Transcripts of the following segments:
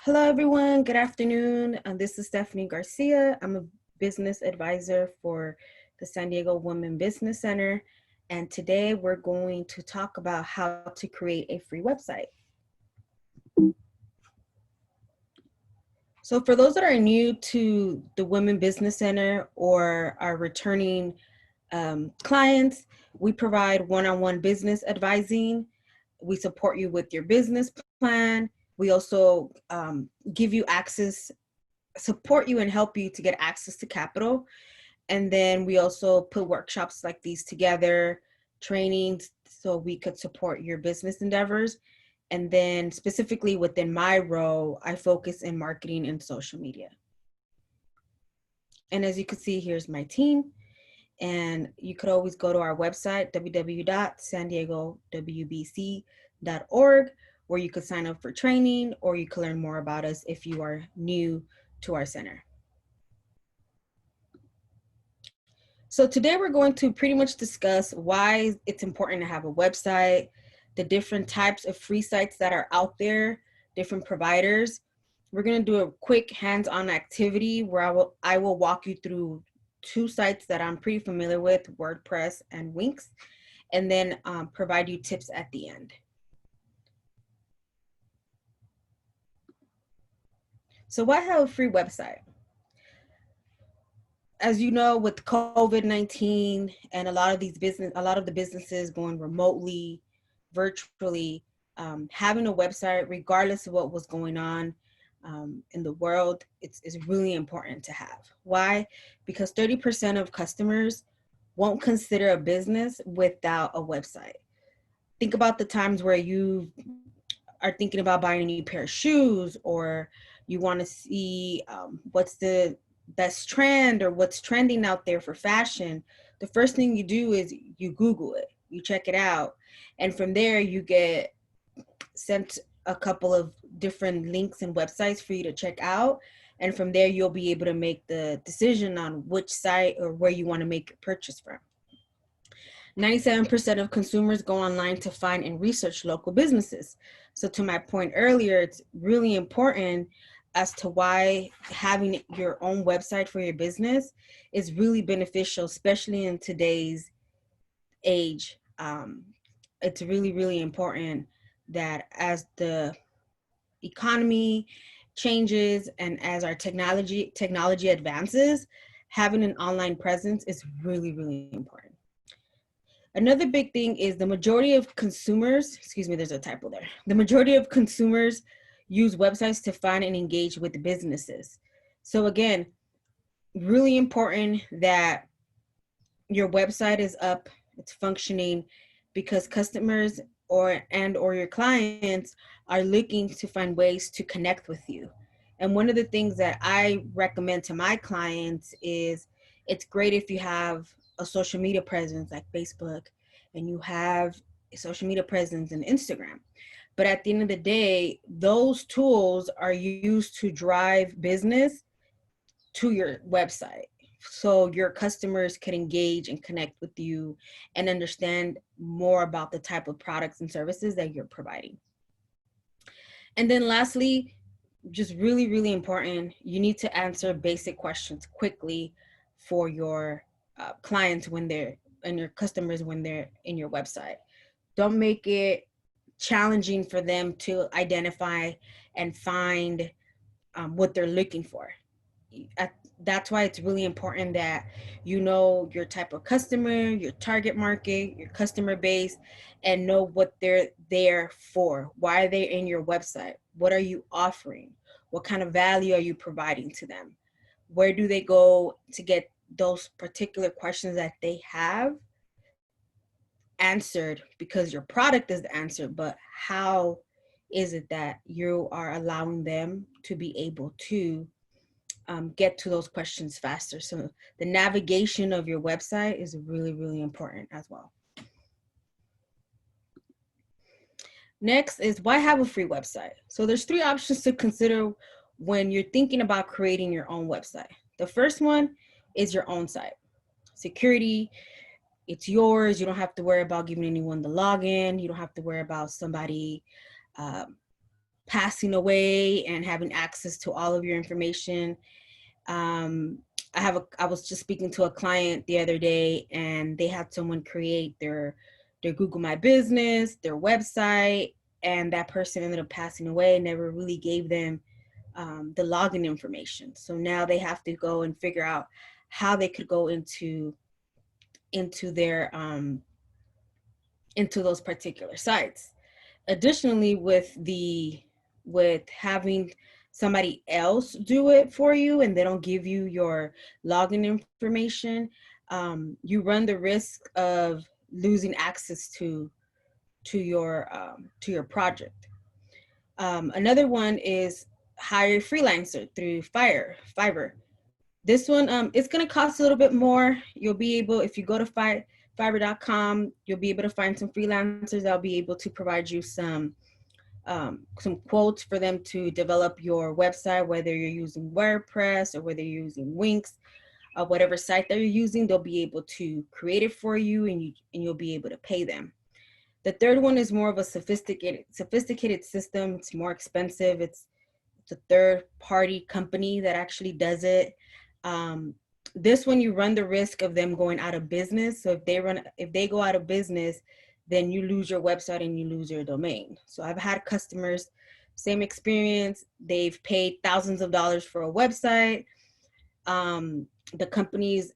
Hello, everyone. Good afternoon. This is Stephanie Garcia. I'm a business advisor for the San Diego Women Business Center. And today we're going to talk about how to create a free website. So for those that are new to the Women Business Center or are returning clients, we provide one-on-one business advising. We support you with your business plan. We also give you access, support you and help you to get access to capital. And then we also put workshops like these together, trainings, so we could support your business endeavors. And then specifically within my role, I focus in marketing and social media. And as you can see, here's my team. And you could always go to our website, www.sandiegowbc.org, where you could sign up for training or you can learn more about us if you are new to our center. So today we're going to pretty much discuss why it's important to have a website, the different types of free sites that are out there, different providers. We're going to do a quick hands-on activity where I will walk you through two sites that I'm pretty familiar with, WordPress and Wix, and then provide you tips at the end. So why have a free website? As you know, with COVID-19 and a lot of the businesses going remotely, virtually, having a website, regardless of what was going on in the world, it's really important to have. Why? Because 30% of customers won't consider a business without a website. Think about the times where you are thinking about buying a new pair of shoes, or you want to see what's the best trend or what's trending out there for fashion. The first thing you do is you Google it, you check it out, and from there you get sent a couple of different links and websites for you to check out, and from there you'll be able to make the decision on which site or where you want to make your purchase from. 97% of consumers go online to find and research local businesses. So to my point earlier, it's really important as to why having your own website for your business is really beneficial, especially in today's age. It's really, really important that as the economy changes and as our technology advances, having an online presence is really, really important. Another big thing is the majority of consumers, excuse me, there's a typo there. The majority of consumers use websites to find and engage with businesses. So again, really important that your website is up, it's functioning, because customers or your clients are looking to find ways to connect with you. And one of the things that I recommend to my clients is it's great if you have a social media presence like Facebook and you have a social media presence in Instagram. But at the end of the day, those tools are used to drive business to your website, so your customers can engage and connect with you and understand more about the type of products and services that you're providing. And then lastly, just really, really important, you need to answer basic questions quickly for your clients when they're, and your customers when they're in your website. Don't make it challenging for them to identify and find what they're looking for. That's why it's really important that you know your type of customer, your target market, your customer base, and know what they're there for. Why are they in your website? What are you offering? What kind of value are you providing to them? Where do they go to get those particular questions that they have answered? Because your product is the answer, but how is it that you are allowing them to be able to get to those questions faster? So the navigation of your website is really, really important as well. Next is why have a free website? So there's three options to consider when you're thinking about creating your own website. The first one is your own site. Security, it's yours. You don't have to worry about giving anyone the login. You don't have to worry about somebody passing away and having access to all of your information. I was just speaking to a client the other day, and they had someone create their Google My Business, their website, and that person ended up passing away, never really gave them the login information. So now they have to go and figure out how they could go into their into those particular sites. Additionally, with having somebody else do it for you and they don't give you your login information, you run the risk of losing access to your project. Another one is hire a freelancer through Fiverr. This one, it's going to cost a little bit more. You'll be able, if you go to Fiverr.com, you'll be able to find some freelancers that'll be able to provide you some quotes for them to develop your website, whether you're using WordPress or whether you're using Wix, whatever site that you're using, they'll be able to create it for you, and you'll be able to pay them. The third one is more of a sophisticated system. It's more expensive. It's a third party company that actually does it. This one, you run the risk of them going out of business. So if they go out of business, then you lose your website and you lose your domain. So I've had customers, same experience. They've paid thousands of dollars for a website. The companies,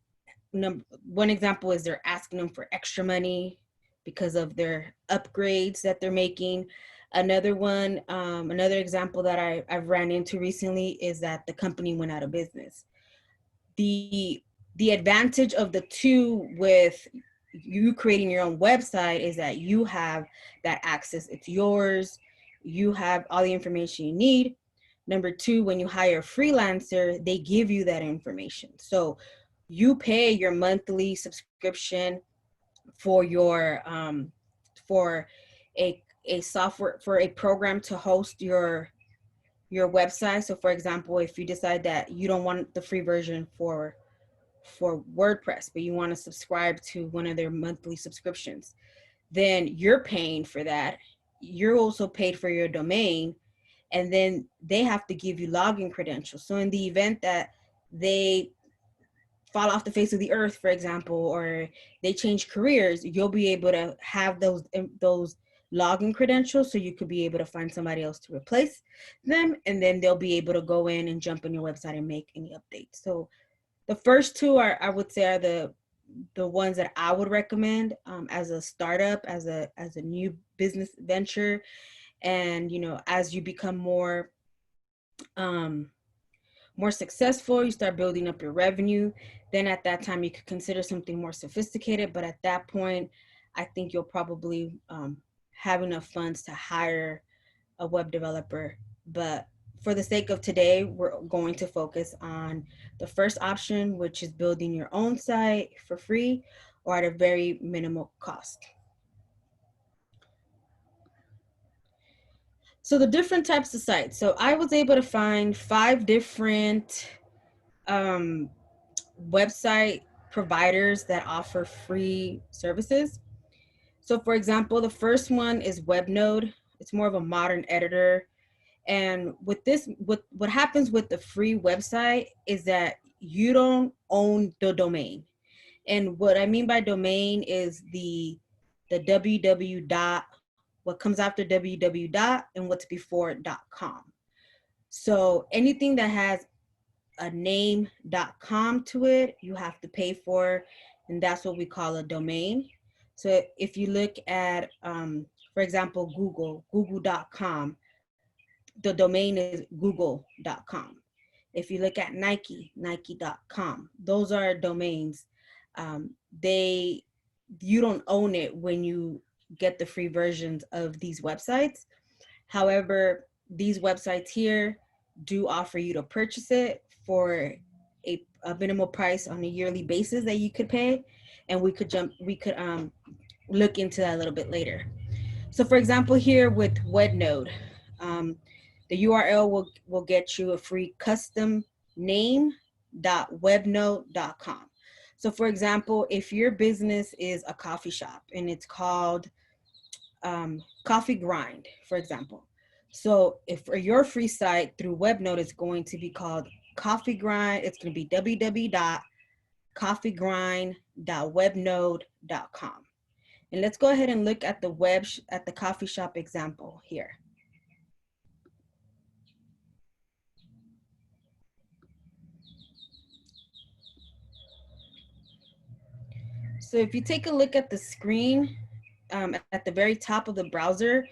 one example is they're asking them for extra money because of their upgrades that they're making. Another one, another example that I've ran into recently is that the company went out of business. The advantage of the two with you creating your own website is that you have that access. It's yours. You have all the information you need. Number two, when you hire a freelancer, they give you that information. So you pay your monthly subscription for your for a software, for a program to host your website. So for example, if you decide that you don't want the free version for WordPress, but you want to subscribe to one of their monthly subscriptions, then you're paying for that. You're also paid for your domain, and then they have to give you login credentials. So in the event that they fall off the face of the earth, for example, or they change careers, you'll be able to have those login credentials, so you could be able to find somebody else to replace them, and then they'll be able to go in and jump on your website and make any updates. So the first two are, I would say, are the ones that I would recommend as a startup, as a new business venture. And as you become more successful, you start building up your revenue, then at that time you could consider something more sophisticated. But at that point, I think you'll probably have enough funds to hire a web developer. But for the sake of today, we're going to focus on the first option, which is building your own site for free or at a very minimal cost. So the different types of sites. So I was able to find 5 different website providers that offer free services. So for example, the first one is Webnode. It's more of a modern editor. And with this, what happens with the free website is that you don't own the domain. And what I mean by domain is the www dot, what comes after www dot and what's before .com. So anything that has a name.com to it, you have to pay for, and that's what we call a domain. So if you look at, for example, google.com, the domain is google.com. If you look at Nike, nike.com, those are domains. You don't own it when you get the free versions of these websites. However, these websites here do offer you to purchase it for a minimal price on a yearly basis that you could pay, and we could look into that a little bit later. So for example, here with Webnode, the URL will get you a free custom name.webnode.com. So for example, if your business is a coffee shop and it's called Coffee Grind, for example. So if for your free site through WebNode, it's going to be called Coffee Grind. It's going to be www.coffeegrind.webnode.com. And let's go ahead and look at the at the coffee shop example here. So if you take a look at the screen, at the very top of the browser,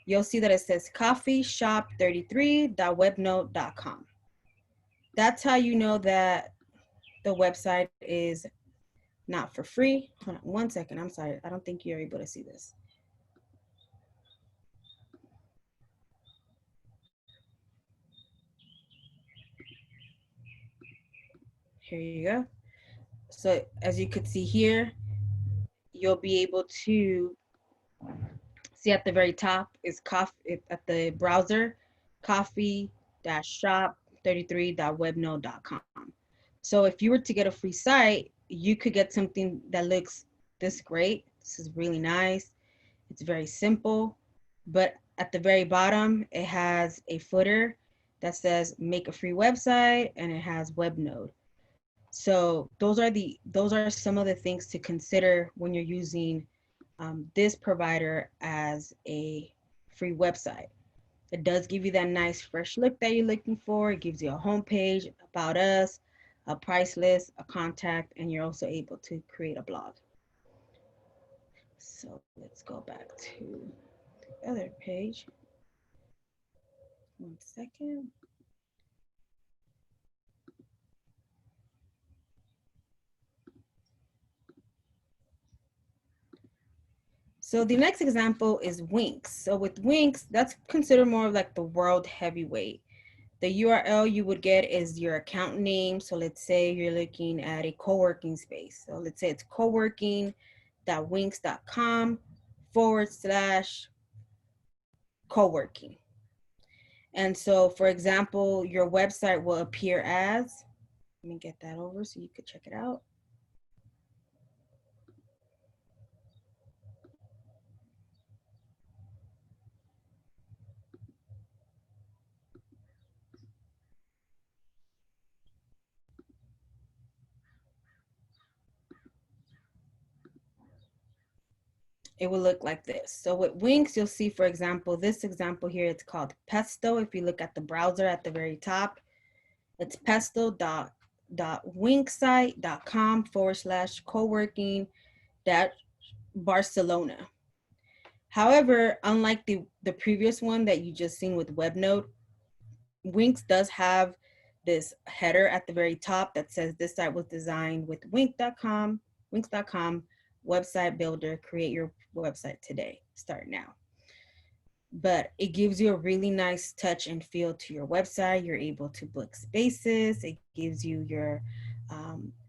you'll see that it says coffeeshop33.webnode.com. That's how you know that the website is not for free. Hold on 1 second. I'm sorry. I don't think you're able to see this. Here you go. So as you could see here, you'll be able to see at the very top is coffee at the browser, coffee-shop33.webnode.com. So if you were to get a free site, you could get something that looks this great. This is really nice. It's very simple, but at the very bottom, it has a footer that says make a free website, and it has WebNode. So those are some of the things to consider when you're using this provider as a free website. It does give you that nice fresh look that you're looking for. It gives you a homepage, about us, a price list, a contact, and you're also able to create a blog. So let's go back to the other page. 1 second. So the next example is Wix. So with Wix, that's considered more of like the world heavyweight. The URL you would get is your account name. So let's say you're looking at a co-working space. So let's say it's coworking.wix.com/co-working. And so, for example, your website will appear as, let me get that over so you could check it out. It will look like this. So with Wix, you'll see, for example, this example here, it's called Pesto. If you look at the browser at the very top, it's pesto.wixsite.com/co-working-Barcelona. However, unlike the previous one that you just seen with WebNode, Wix does have this header at the very top that says this site was designed with Wix.com, website builder, create your website today, start now. But it gives you a really nice touch and feel to your website. You're able to book spaces. It gives you your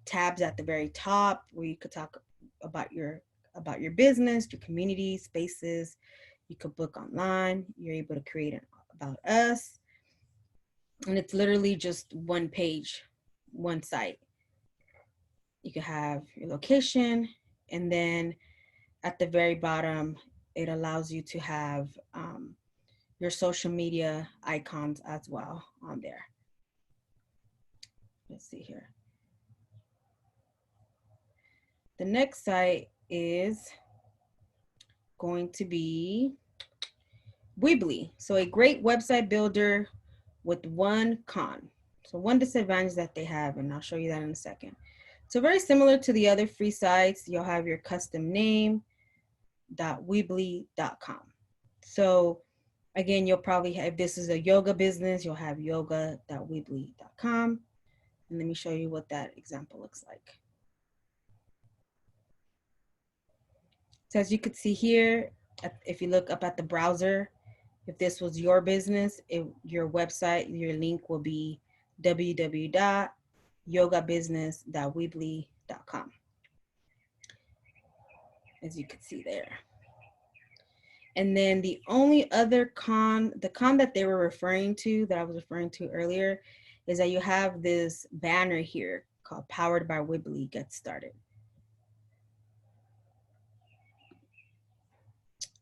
tabs at the very top where you could talk about your business, your community, spaces. You could book online. You're able to create an about us. And it's literally just one page, one site. You can have your location, and then at the very bottom, it allows you to have your social media icons as well on there. Let's see here. The next site is going to be Weebly. So a great website builder with one con. So one disadvantage that they have, and I'll show you that in a second. So very similar to the other free sites, you'll have your custom name, .weebly.com. So again, you'll probably have, if this is a yoga business, you'll have yoga.weebly.com. And let me show you what that example looks like. So as you could see here, if you look up at the browser, if this was your business, your website, your link will be www.yogabusiness.weebly.com. As you can see there. And then the only other con, the con that they were referring to, that I was referring to earlier, is that you have this banner here called Powered by Weebly, Get Started.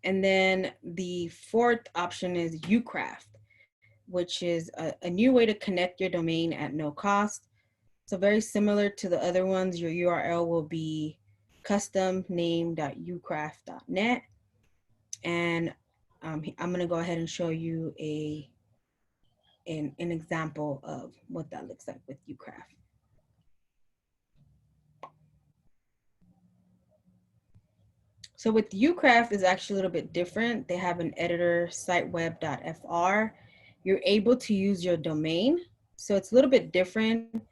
And then the fourth option is Ucraft, which is a new way to connect your domain at no cost. So very similar to the other ones, your URL will be customname.ucraft.net. And I'm going to go ahead and show you an example of what that looks like with Ucraft. So with Ucraft is actually a little bit different. They have an editor, siteweb.fr. You're able to use your domain. So it's a little bit different,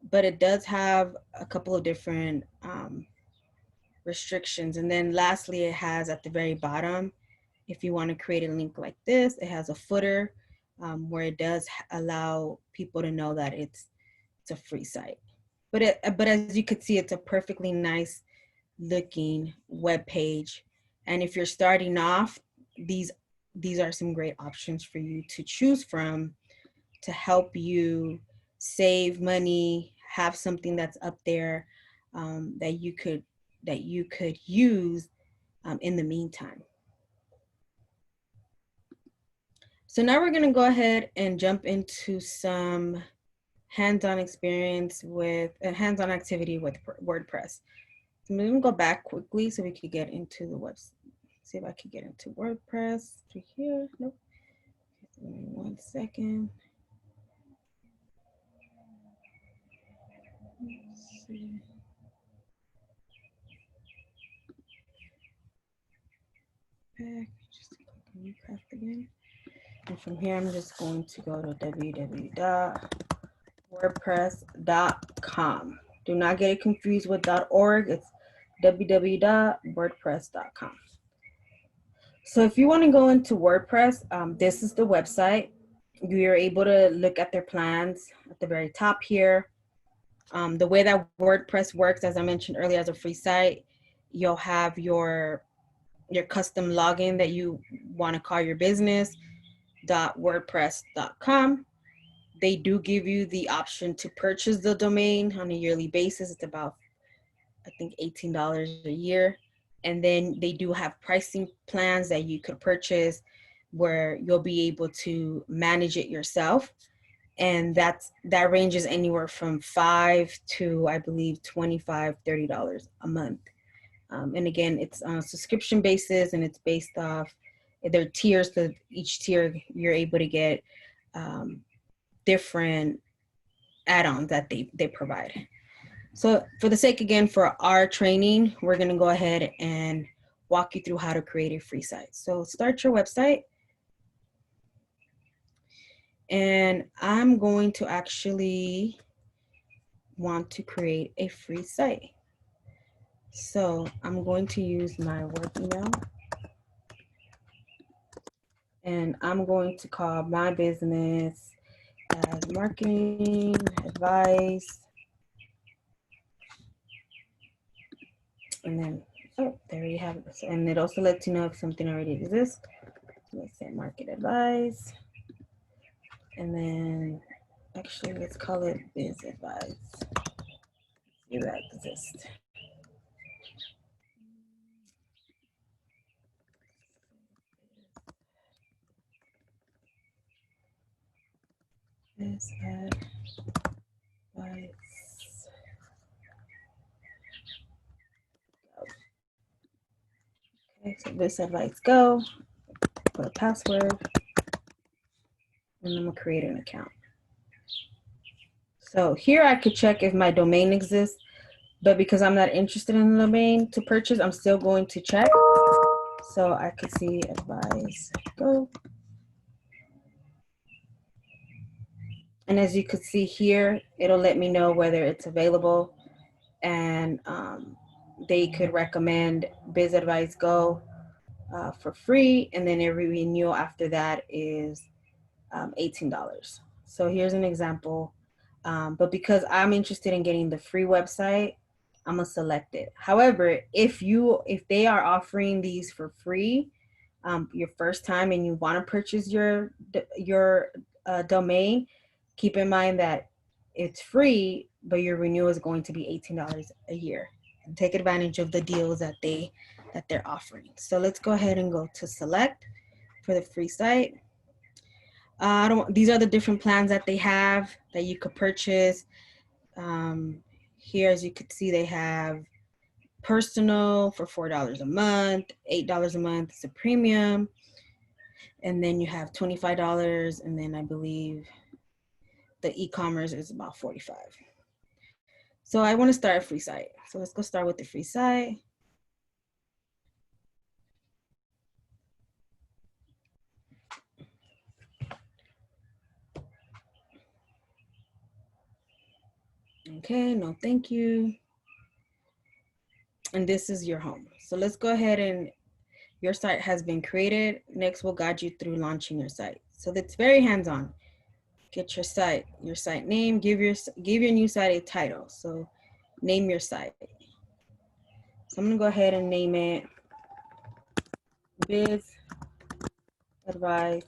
but it does have a couple of different restrictions. And then lastly, it has at the very bottom, if you want to create a link like this, it has a footer where it does allow people to know that it's a free site. But as you could see, it's a perfectly nice looking web page. And if you're starting off, these are some great options for you to choose from to help you save money, have something that's up there that you could use in the meantime. So now we're going to go ahead and jump into some hands-on experience with a hands-on activity with WordPress. So I'm going to go back quickly so we could get into the website. See if I can get into WordPress through here. Nope. Give me 1 second. Let's see. Back, just click on Ucraft again. And from here, I'm just going to go to www.wordpress.com. Do not get it confused with .org. It's www.wordpress.com. So if you want to go into WordPress, this is the website. You're able to look at their plans at the very top here. The way that WordPress works, as I mentioned earlier, as a free site, you'll have your custom login that you want to call your business, .wordpress.com. They do give you the option to purchase the domain on a yearly basis. It's about, I think, $18 a year. And then they do have pricing plans that you could purchase where you'll be able to manage it yourself. And that ranges anywhere from $5 to, I believe, $25, $30 a month. And again, it's on a subscription basis, and it's based off their tiers. So each tier, you're able to get different add-ons that they provide. So for the sake, again, for our training, we're going to go ahead and walk you through how to create a free site. So start your website. And I'm going to actually want to create a free site. So I'm going to use my work email. And I'm going to call my business as marketing advice. And then, oh, there you have it. And it also lets you know if something already exists. Let's say market advice. And then, actually, let's call it biz advice. Do that exists. Biz advice. Okay, so biz advice go. Put a password. And I'm gonna create an account. So here I could check if my domain exists, but because I'm not interested in the domain to purchase, I'm still going to check. So I could see advice go. And as you could see here, it'll let me know whether it's available, and they could recommend Biz Advice Go for free, and then every renewal after that is $18. So here's an example. But because I'm interested in getting the free website, I'm gonna select it. However, if they are offering these for free, your first time, and you want to purchase your domain, keep in mind that it's free, but your renewal is going to be $18 a year. And take advantage of the deals that they that they're offering. So let's go ahead and go to select for the free site. These are the different plans that they have that you could purchase. Here, as you can see, they have personal for $4 a month, $8 a month is a premium. And then you have $25. And then I believe the e-commerce is about $45. So I want to start a free site. So let's go start with the free site. Okay, no, thank you. And this is your home. So let's go ahead and your site has been created. Next, we'll guide you through launching your site. So that's very hands-on. Get your site name, give your new site a title. So name your site. So I'm gonna go ahead and name it Biz Advice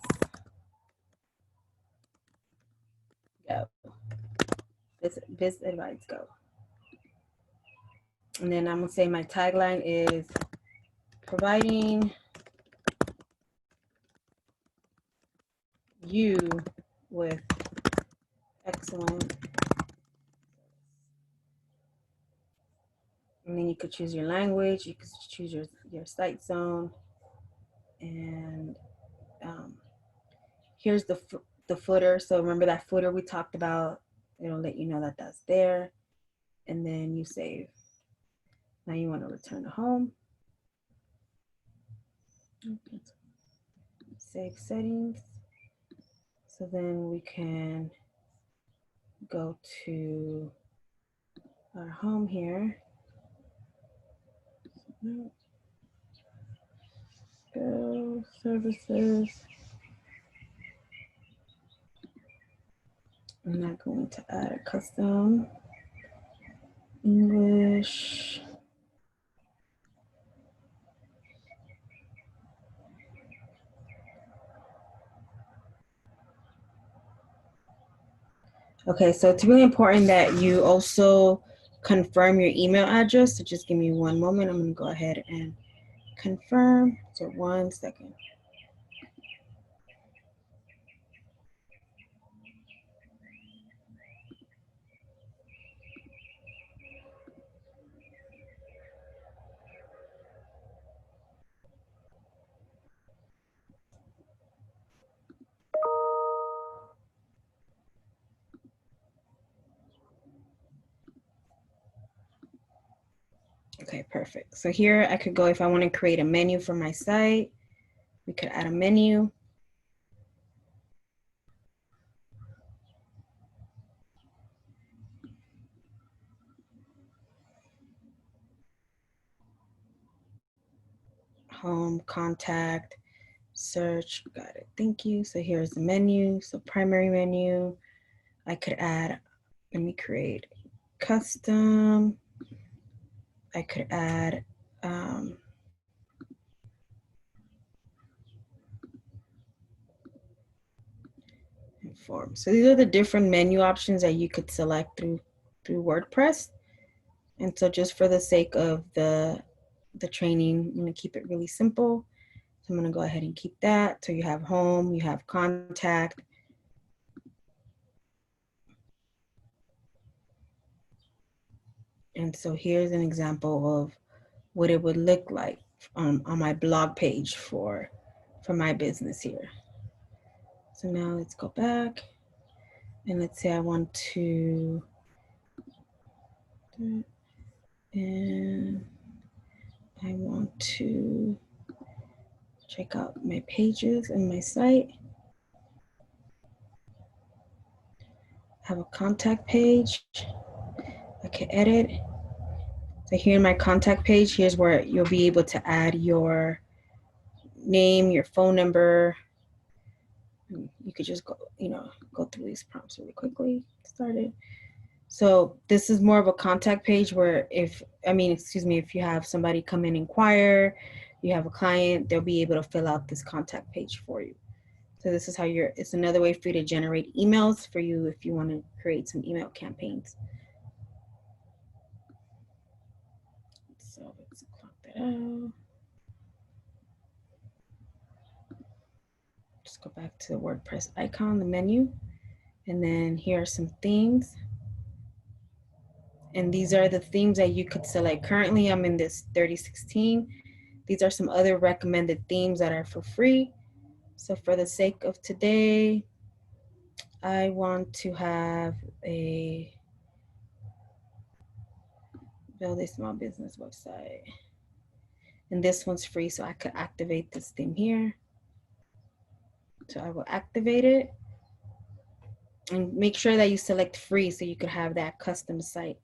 Go. Biz Advice Go. And then I'm gonna say my tagline is providing you with excellent. And then you could choose your language, you could choose your site zone. And here's the footer. So remember that footer we talked about, it'll let you know that that's there. And then you save. Now you want to return to home. Save settings. So then we can go to our home here. Go services. I'm not going to add a custom English. Okay, so it's really important that you also confirm your email address. So just give me one moment. I'm going to go ahead and confirm. So 1 second. Okay, perfect. So here I could go, if I want to create a menu for my site, we could add a menu. Home, contact, search, got it, thank you. So here's the menu, so primary menu. I could add, let me create custom. I could add form. So these are the different menu options that you could select through WordPress. And so just for the sake of the training, I'm gonna keep it really simple. So I'm gonna go ahead and keep that. So you have home, you have contact. And so here's an example of what it would look like on my blog page for my business here. So now let's go back and let's say I want to, and I want to check out my pages and my site. I have a contact page. I can edit. So here in my contact page, here's where you'll be able to add your name, your phone number. You could just go, go through these prompts really quickly. Started. So this is more of a contact page where if you have somebody come in and inquire, you have a client, they'll be able to fill out this contact page for you. So this is how it's another way for you to generate emails for you if you want to create some email campaigns. So let's clock that out. just go back to the WordPress icon, the menu, and then here are some themes. And these are the themes that you could select. Currently, I'm in this 3016. These are some other recommended themes that are for free. So for the sake of today, I want to have a build a small business website. And this one's free, so I could activate this theme here. So I will activate it. And make sure that you select free so you could have that custom site.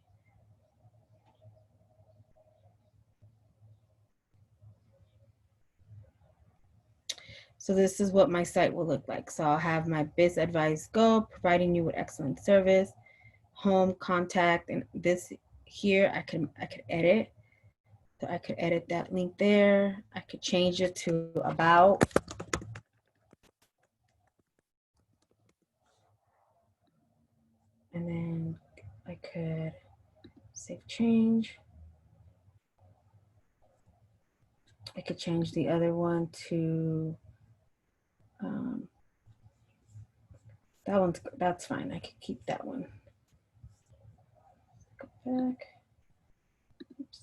So this is what my site will look like. So I'll have my Biz Advice Go, providing you with excellent service, home, contact, and this here I could edit. So I could edit that link there. I could change it to about. And then I could save change. I could change the other one to, that's fine. I could keep that one. Go back. Oops.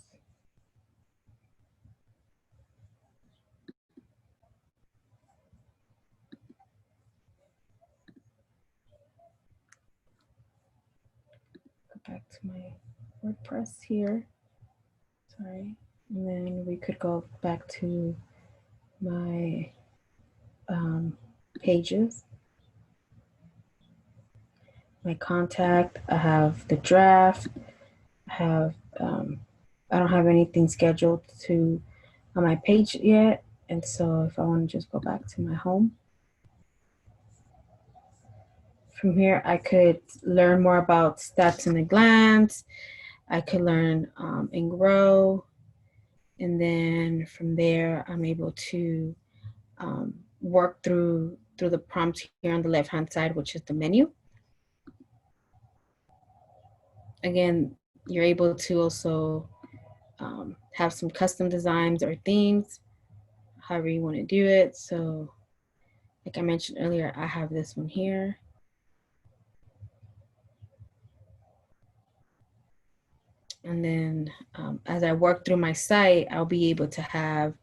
Go back to my WordPress here. Sorry. And then we could go back to my pages. My contact, I have the draft, I have, I don't have anything scheduled to on my page yet. And so if I want to just go back to my home. From here, I could learn more about Stats in a Glance. I could learn and grow. And then from there, I'm able to work through the prompt here on the left-hand side, which is the menu. Again, you're able to also have some custom designs or themes, however you want to do it. So like I mentioned earlier, I have this one here. And then as I work through my site, I'll be able to have,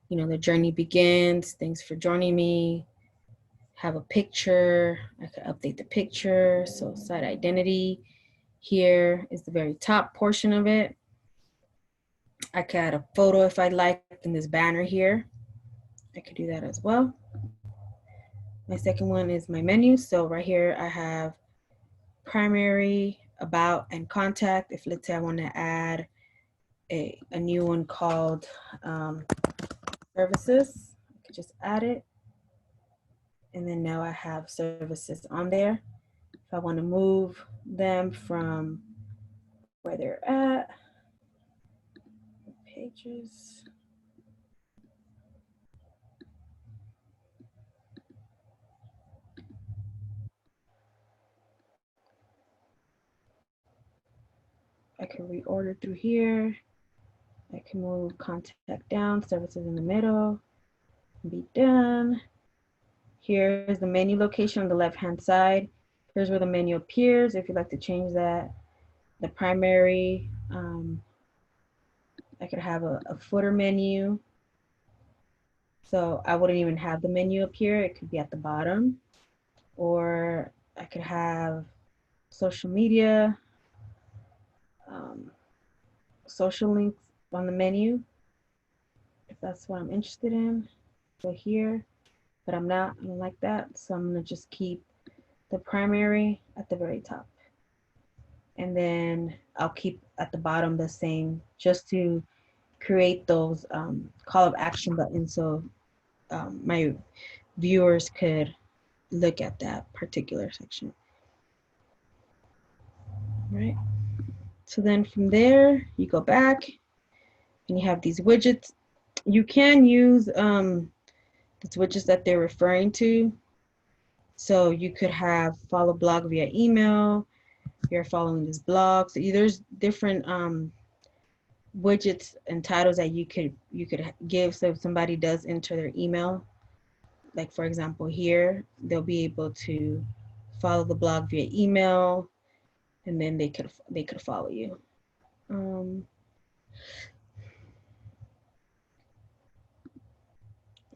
you know, the journey begins, thanks for joining me, have a picture, I could update the picture. So site identity here is the very top portion of it. I could add a photo if I'd like in this banner here. I could do that as well. My second one is my menu. So right here I have primary, about, and contact. If let's say I want to add a new one called services, I could just add it. And then now I have services on there. If I want to move them from where they're at, pages. I can reorder through here. I can move contact down, services in the middle, and be done. Here's the menu location on the left-hand side. Here's where the menu appears. If you'd like to change that, the primary, I could have a footer menu. So I wouldn't even have the menu appear. It could be at the bottom. Or I could have social media, social links on the menu, if that's what I'm interested in. Go here, but I don't like that. So I'm gonna just keep the primary at the very top. And then I'll keep at the bottom the same, just to create those call of action buttons so my viewers could look at that particular section. Right. So then from there, you go back and you have these widgets. You can use these widgets that they're referring to. So you could have follow blog via email. You're following this blog. So there's different widgets and titles that you could give. So if somebody does enter their email, like for example here, they'll be able to follow the blog via email, and then they could follow you.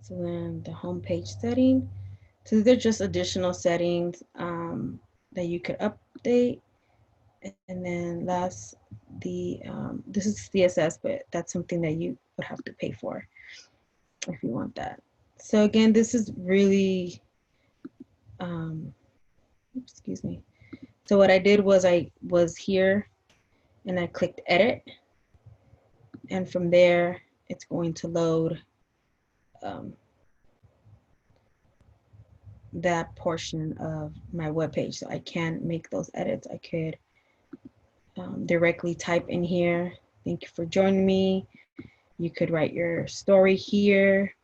So then the homepage setting. So they're just additional settings that you could update. And then last, this is CSS, but that's something that you would have to pay for if you want that. So again, this is really, excuse me. So what I did was I was here and I clicked edit. And from there, it's going to load that portion of my web page. So I can make those edits. I could directly type in here, thank you for joining me. You could write your story here.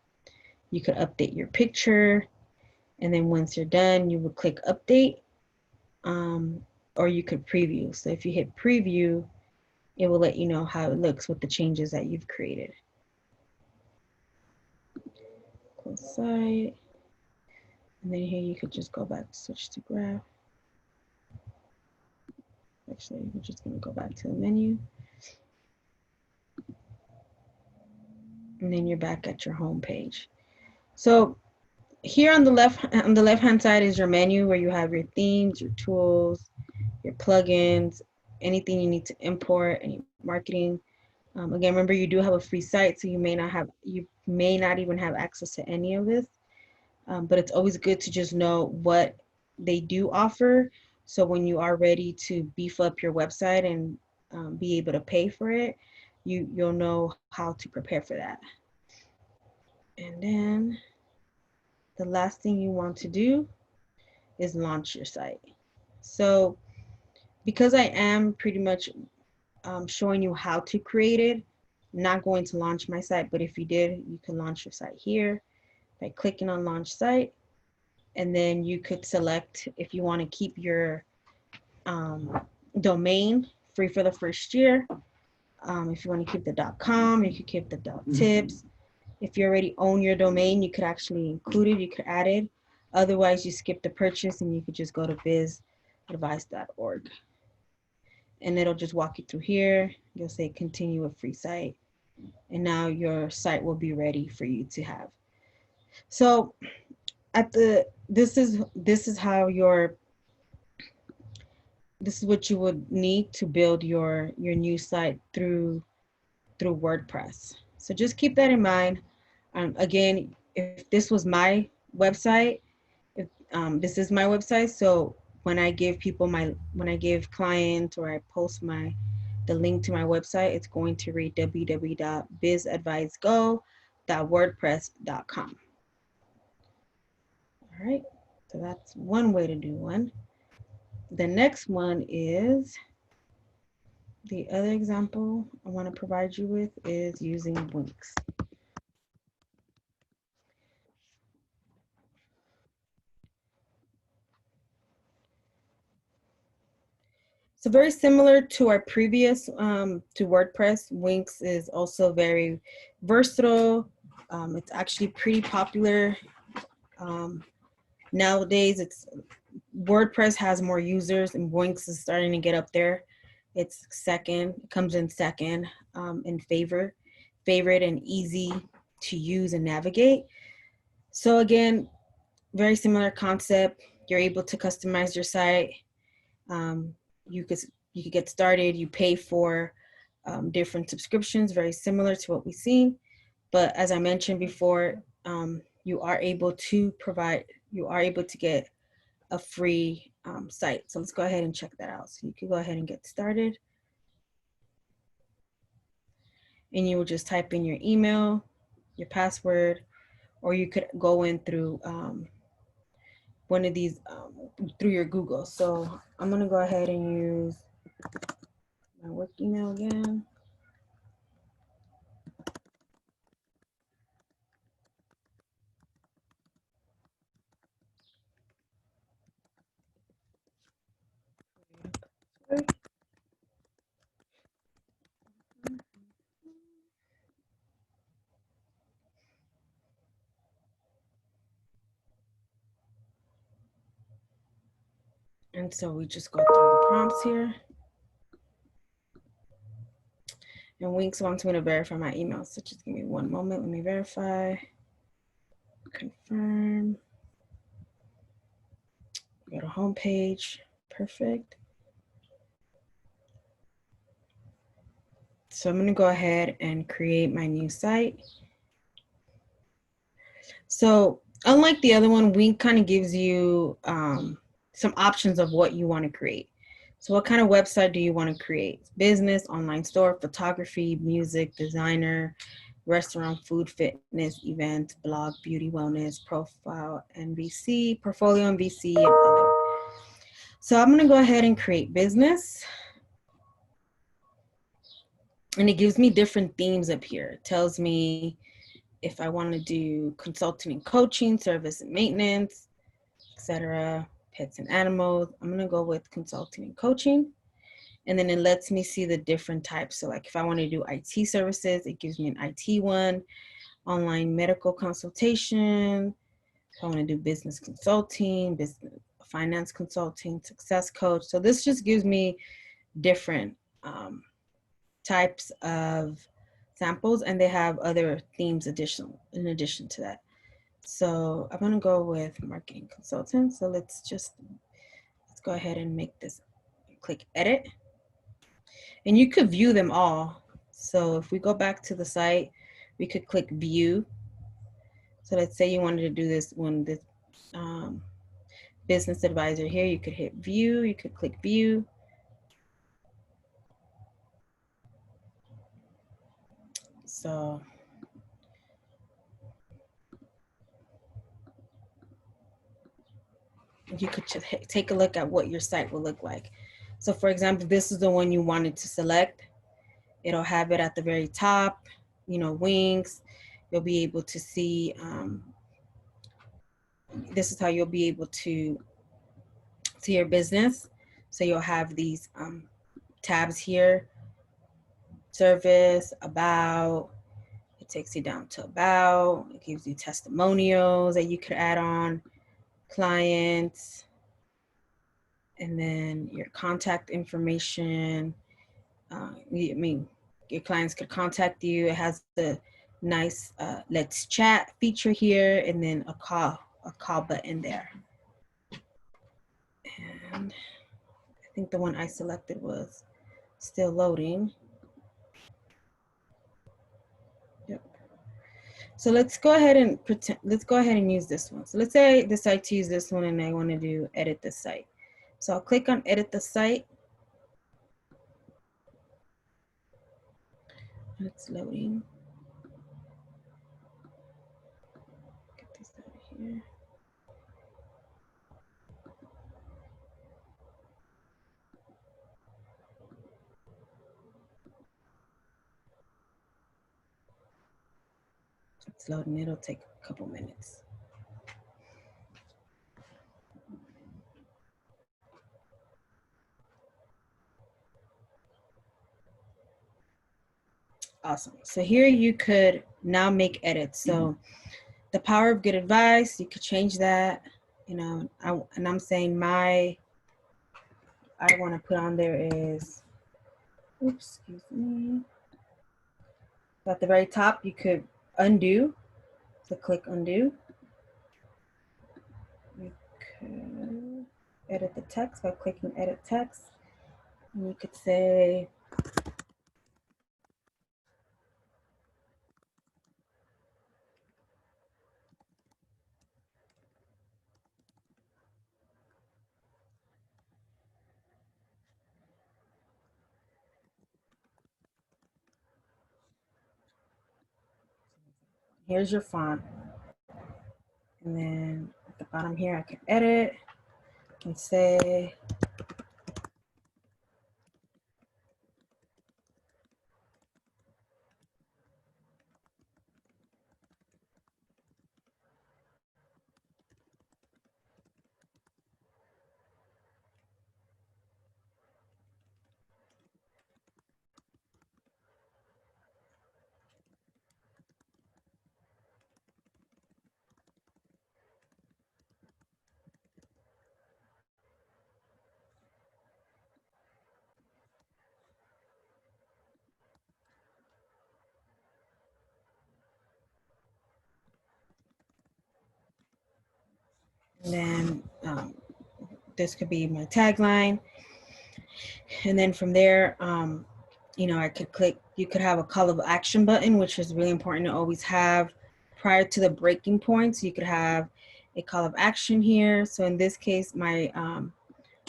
You could update your picture. And then once you're done, you would click update, or you could preview. So if you hit preview, it will let you know how it looks with the changes that you've created. Close site. And then here you could just go back, switch to graph. Actually, we're just going to go back to the menu. And then you're back at your home page. So here on the left-hand side is your menu where you have your themes, your tools, your plugins, anything you need to import, any marketing. Again, remember you do have a free site, so you may not even have access to any of this. But it's always good to just know what they do offer. So when you are ready to beef up your website and be able to pay for it, you'll know how to prepare for that. And then the last thing you want to do is launch your site. So because I am pretty much showing you how to create it, I'm not going to launch my site, but if you did, you can launch your site here by clicking on launch site. And then you could select if you want to keep your domain free for the first year. If you want to keep the .com, you could keep the .tips. If you already own your domain, you could actually include it, you could add it. Otherwise, you skip the purchase and you could just go to bizadvice.org. And it'll just walk you through here. You'll say continue a free site. And now your site will be ready for you to have. So this is what you would need to build your new site through WordPress. So just keep that in mind. Again, if this was my website, this is my website. So when I give clients or I post the link to my website, it's going to read www.bizadvicego.wordpress.com. All right, so that's one way to do one. The next one is, the other example I want to provide you with is using Wix. So very similar to our previous, to WordPress, Wix is also very versatile. It's actually pretty popular. Nowadays, WordPress has more users and Wix is starting to get up there. It comes in second in favorite and easy to use and navigate. So again, very similar concept. You're able to customize your site. You could get started. You pay for different subscriptions, very similar to what we've seen. But as I mentioned before, you are able to get a free site. So let's go ahead and check that out. So you can go ahead and get started. And you will just type in your email, your password, or you could go in through one of these through your Google. So I'm gonna go ahead and use my work email again. And so we just go through the prompts here. And Winx wants me to verify my email. So just give me one moment. Let me verify. Confirm. Go to homepage. Perfect. So I'm going to go ahead and create my new site. So unlike the other one, Winx kind of gives you some options of what you want to create. So what kind of website do you want to create? Business, online store, photography, music, designer, restaurant, food, fitness, events, blog, beauty, wellness, profile, MVC, portfolio, MVC, and other. So I'm going to go ahead and create business. And it gives me different themes up here. It tells me if I want to do consulting and coaching, service and maintenance, etc., pets and animals. I'm going to go with consulting and coaching. And then it lets me see the different types. So like if I want to do IT services, it gives me an IT one, online medical consultation. If I want to do business consulting, business finance consulting, success coach. So this just gives me different types of samples, and they have other themes in addition to that. So I'm gonna go with marketing consultant. So let's go ahead and make this, click edit. And you could view them all. So if we go back to the site, we could click view. So let's say you wanted to do this one, this business advisor here, you could hit view, you could click view. So you could just take a look at what your site will look like. So for example, this is the one you wanted to select. It'll have it at the very top, you know, Winx. You'll be able to see, this is how you'll be able to see your business. So you'll have these tabs here, service, about, it takes you down to about, it gives you testimonials that you could add on, clients, and then your contact information. I mean, your clients could contact you. It has the nice let's chat feature here, and then a call button there. And I think the one I selected was still loading. Yep. So let's go ahead and pretend, let's go ahead and use this one. So let's say I decide to use this one and I want to do edit the site. So I'll click on edit the site. It's loading. Get this out of here. It's loading. It'll take a couple minutes. Awesome. So here you could now make edits. So the power of good advice, you could change that, you know, and I'm saying I want to put on there is, oops, excuse me. So at the very top, you could undo. So click undo. You could edit the text by clicking edit text. And you could say, here's your font. And then at the bottom here, I can edit and say, And then this could be my tagline. And then from there, you know, I could click, you could have a call of action button, which is really important to always have prior to the breaking points. You could have a call of action here. So in this case, my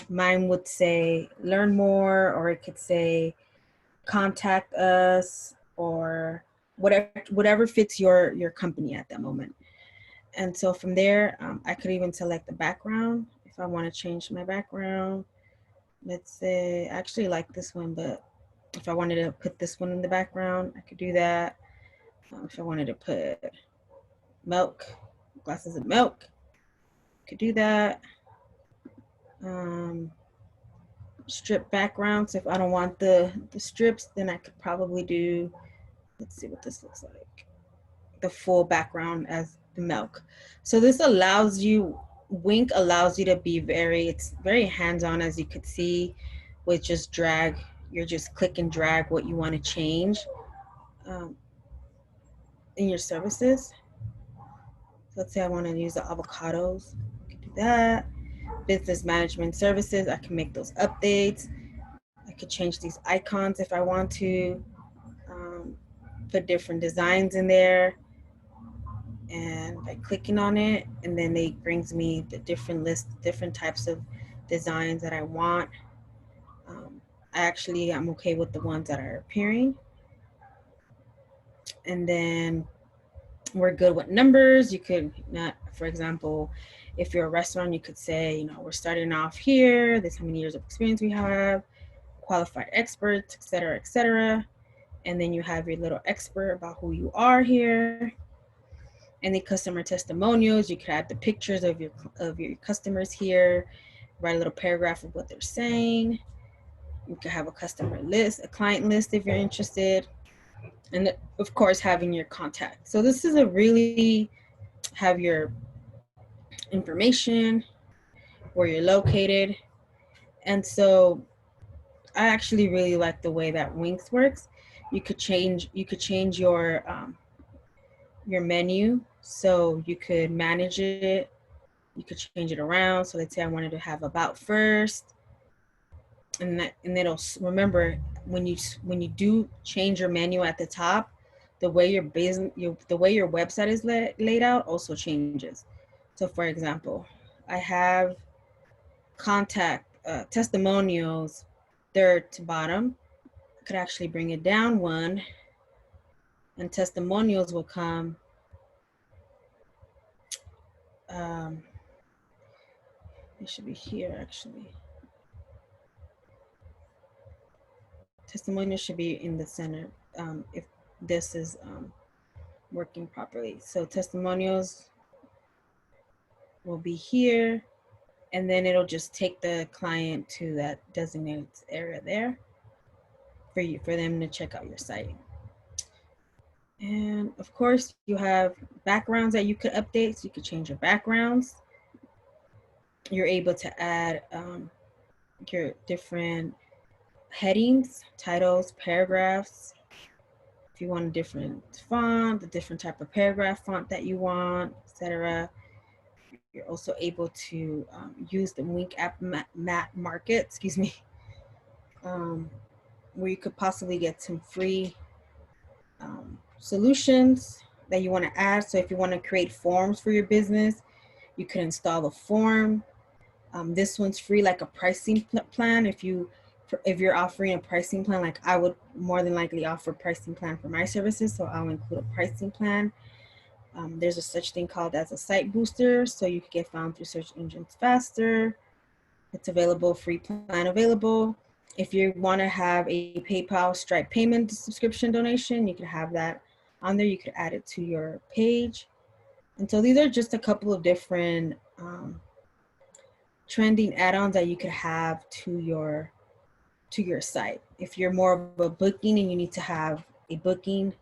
mine would say learn more, or it could say contact us, or whatever fits your company at that moment. And so from there, I could even select the background if I want to change my background. Let's say I actually like this one, but if I wanted to put this one in the background, I could do that. If I wanted to put milk, glasses of milk, I could do that. Strip background. So if I don't want the strips, then I could probably do, let's see what this looks like, the full background as the milk. So this allows you, Wink allows you to be it's very hands-on, as you could see, with just drag. You're just click and drag what you want to change um, in your services. So let's say I want to use the avocados. I can do that. Business management services, I can make those updates. I could change these icons if I want to, put different designs in there, and by clicking on it, and then it brings me the different list, different types of designs that I want. I'm okay with the ones that are appearing. And then we're good with numbers. You could not, for example, if you're a restaurant, you could say, you know, we're starting off here, this is how many years of experience we have, qualified experts, et cetera, et cetera. And then you have your little expert about who you are here. And the customer testimonials, you could add the pictures of your customers here, write a little paragraph of what they're saying. You could have a customer list, a client list if you're interested, and of course having your contact. So this is a really, have your information, where you're located. And so I actually really like the way that Wix works. You could change your menu, so you could manage it. You could change it around. So let's say I wanted to have about first, and it'll remember when you do change your menu at the top, the way the way your website is laid out also changes. So for example, I have contact testimonials third to bottom. I could actually bring it down one, and testimonials will come it should be here actually. Testimonials should be in the center if this is working properly. So testimonials will be here, and then it'll just take the client to that designated area there for them to check out your site. And of course, you have backgrounds that you could update, so you could change your backgrounds. You're able to add your different headings, titles, paragraphs. If you want a different font, the different type of paragraph font that you want, etc. You're also able to use the Wink app market, excuse me, where you could possibly get some free solutions that you want to add. So if you want to create forms for your business, you can install a form. This one's free, like a pricing plan. If you're offering a pricing plan, like I would more than likely offer a pricing plan for my services, so I'll include a pricing plan. There's a such thing called as a site booster, so you can get found through search engines faster. It's available, free plan available. If you want to have a PayPal Stripe payment subscription donation, you can have that on there. You could add it to your page. And so these are just a couple of different trending add-ons that you could have to your site. If you're more of a booking and you need to have a booking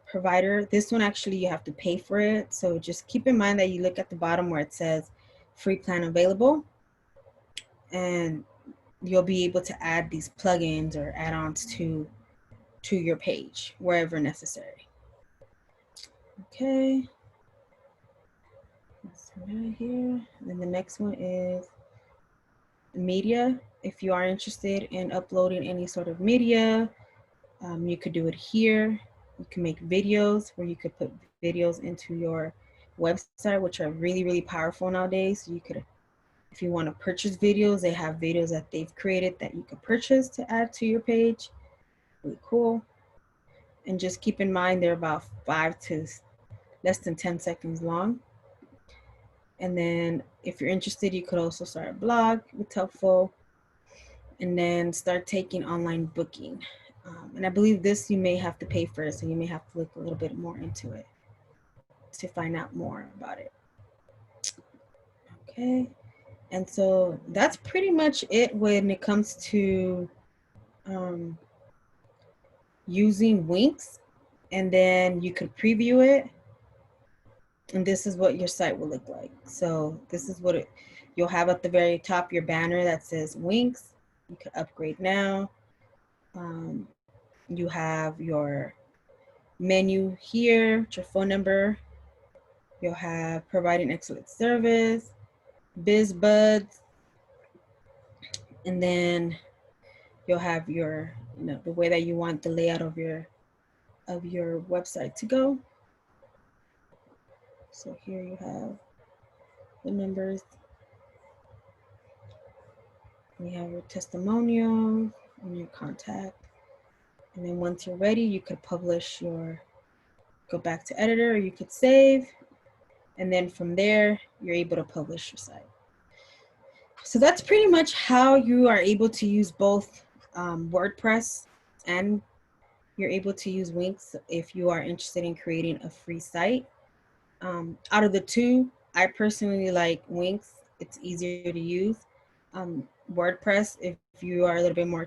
provider, this one actually you have to pay for it. So just keep in mind that you look at the bottom where it says free plan available, and you'll be able to add these plugins or add-ons to your page wherever necessary. Okay. right here. And then the next one is media. If you are interested in uploading any sort of media, you could do it here. You can make videos where you could put videos into your website, which are really, really powerful nowadays. So you could, if you want to purchase videos, they have videos that they've created that you could purchase to add to your page. Really cool. And just keep in mind they're about 5 to less than 10 seconds long. And then if you're interested, you could also start a blog. It's helpful. And then start taking online booking. And I believe this you may have to pay first, so you may have to look a little bit more into it to find out more about it. Okay. And so that's pretty much it when it comes to using Wix. And then you could preview it. And this is what your site will look like. So this is what you'll have at the very top, your banner that says Wix. You could upgrade now. You have your menu here, your phone number. You'll have providing excellent service, BizBuds, and then you'll have your, the way that you want the layout of your website to go. So here you have the numbers. You have your testimonials and your contact. And then once you're ready, you could publish go back to editor, or you could save. And then from there, you're able to publish your site. So that's pretty much how you are able to use both WordPress, and you're able to use Wix if you are interested in creating a free site. Out of the two, I personally like Wix. It's easier to use. WordPress, if you are a little bit more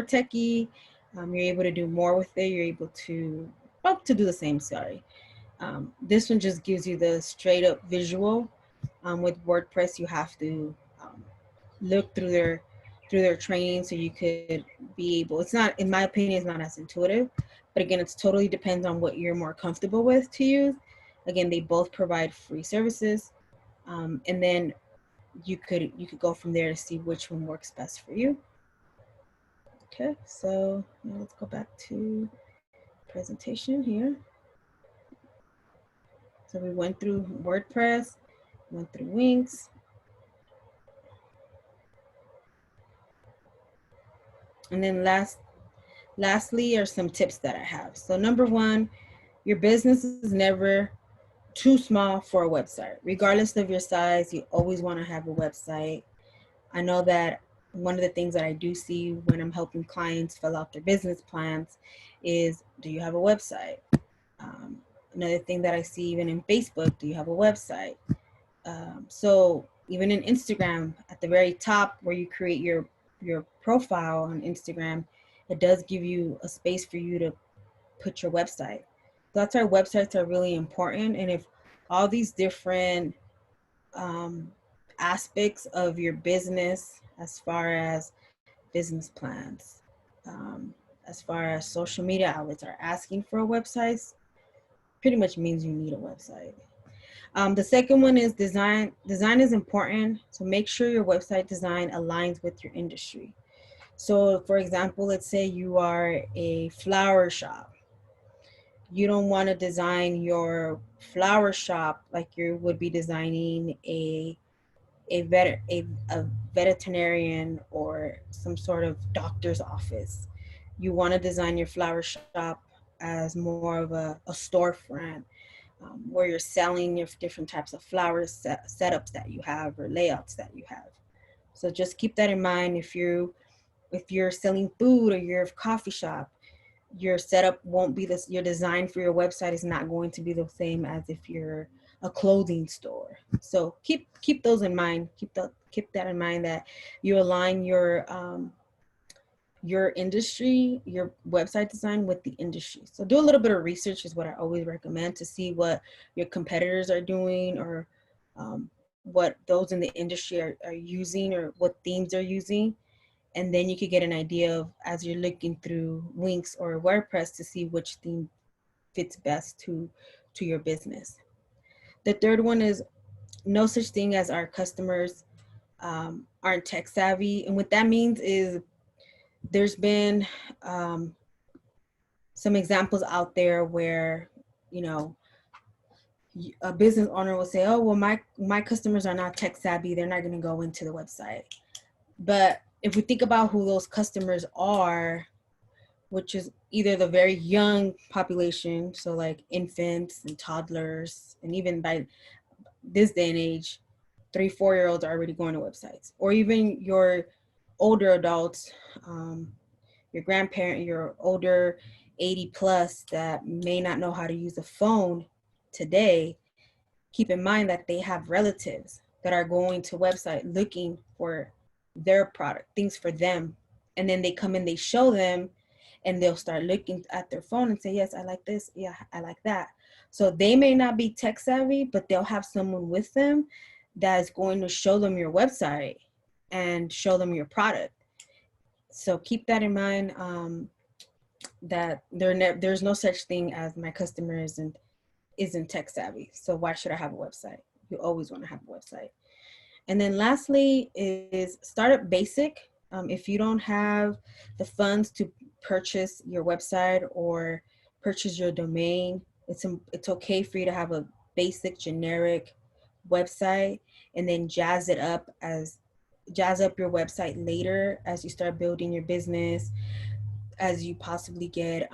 techy, you're able to do more with it. You're able to do the same. Sorry. This one just gives you the straight up visual. With WordPress, you have to look through their training, so you could be able. It's not, in my opinion, it's not as intuitive. But again, it's totally depends on what you're more comfortable with to use. Again, they both provide free services, and then you could go from there to see which one works best for you. Okay, so now let's go back to presentation here. So we went through WordPress, went through Wix. And then lastly are some tips that I have. So number one, your business is never too small for a website. Regardless of your size, you always want to have a website. I know that one of the things that I do see when I'm helping clients fill out their business plans is, do you have a website? Another thing that I see even in Facebook, do you have a website? So even in Instagram, at the very top where you create your profile on Instagram, it does give you a space for you to put your website. So that's why websites are really important. And if all these different aspects of your business, as far as business plans, as far as social media outlets are asking for websites, pretty much means you need a website. The second one is design. Design is important, so make sure your website design aligns with your industry. So for example, let's say you are a flower shop. You don't want to design your flower shop like you would be designing a veterinarian or some sort of doctor's office. You want to design your flower shop as more of a storefront, where you're selling your different types of flower setups that you have or layouts that you have. So just keep that in mind. If you're selling food or you're a coffee shop, your setup won't be this. Your design for your website is not going to be the same as if you're a clothing store. So keep those in mind. Keep that in mind, that you align your industry, your website design with the industry. So do a little bit of research is what I always recommend, to see what your competitors are doing, or what those in the industry are using, or what themes they're using. And then you could get an idea of, as you're looking through Wix or WordPress, to see which theme fits best to your business. The third one is no such thing as our customers aren't tech savvy. And what that means is there's been some examples out there where, you know, a business owner will say, oh, well, my customers are not tech savvy. They're not going to go into the website. But if we think about who those customers are, which is either the very young population, so like infants and toddlers, and even by this day and age, 3, 4 year olds are already going to websites, or even your older adults, your grandparent, your older 80 plus that may not know how to use a phone today. Keep in mind that they have relatives that are going to website looking for their product, things for them. And then they come in, they show them, and they'll start looking at their phone and say, yes, I like this. Yeah, I like that. So they may not be tech savvy, but they'll have someone with them that's going to show them your website and show them your product. So keep that in mind, that there's no such thing as my customer isn't tech savvy. So why should I have a website? You always want to have a website. And then lastly is Startup Basic. If you don't have the funds to purchase your website or purchase your domain, it's okay for you to have a basic generic website and then jazz up your website later as you start building your business, as you possibly get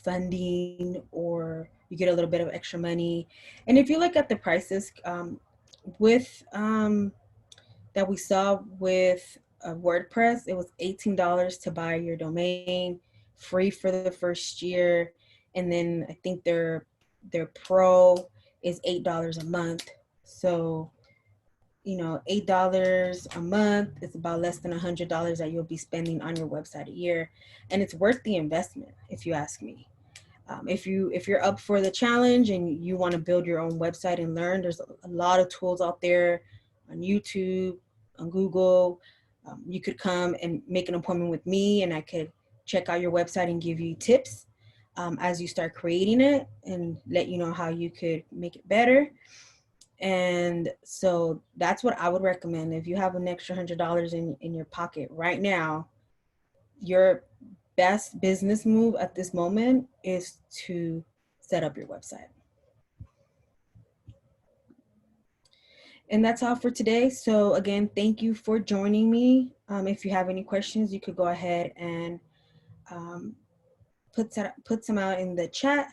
funding or you get a little bit of extra money. And if you look at the prices with that we saw with WordPress, it was $18 to buy your domain, free for the first year, and then I think their pro is $8 a month. So $8 a month is about less than $100 that you'll be spending on your website a year, and it's worth the investment if you ask me. If you're up for the challenge and you want to build your own website and learn, there's a lot of tools out there on YouTube, on Google. You could come and make an appointment with me, and I could check out your website and give you tips as you start creating it, and let you know how you could make it better. And so that's what I would recommend. If you have an extra $100 in your pocket right now, your best business move at this moment is to set up your website. And that's all for today. So again, thank you for joining me. If you have any questions, you could go ahead and put some out in the chat,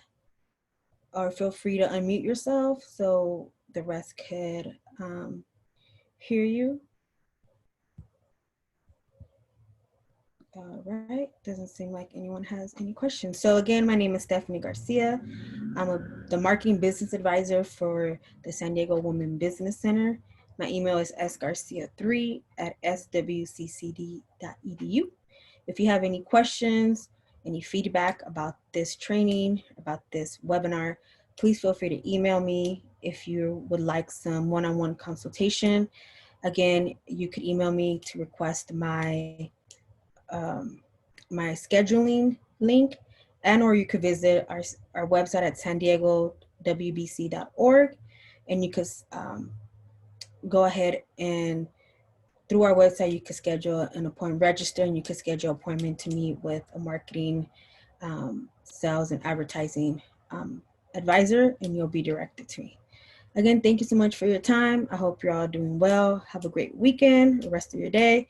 or feel free to unmute yourself so the rest could hear you. All right, doesn't seem like anyone has any questions. So again, my name is Stephanie Garcia. I'm the marketing business advisor for the San Diego Women Business Center. My email is sgarcia3@swccd.edu. If you have any questions, any feedback about this training, about this webinar, please feel free to email me. If you would like some one-on-one consultation, again, you could email me to request my scheduling link, and or you could visit our website at sandiegowbc.org, and you could go ahead and through our website you could schedule an appointment, register, and you could schedule an appointment to meet with a marketing, sales, and advertising advisor, and you'll be directed to me. Again, thank you so much for your time. I hope you're all doing well. Have a great weekend, the rest of your day,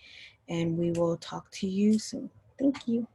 and we will talk to you soon. Thank you.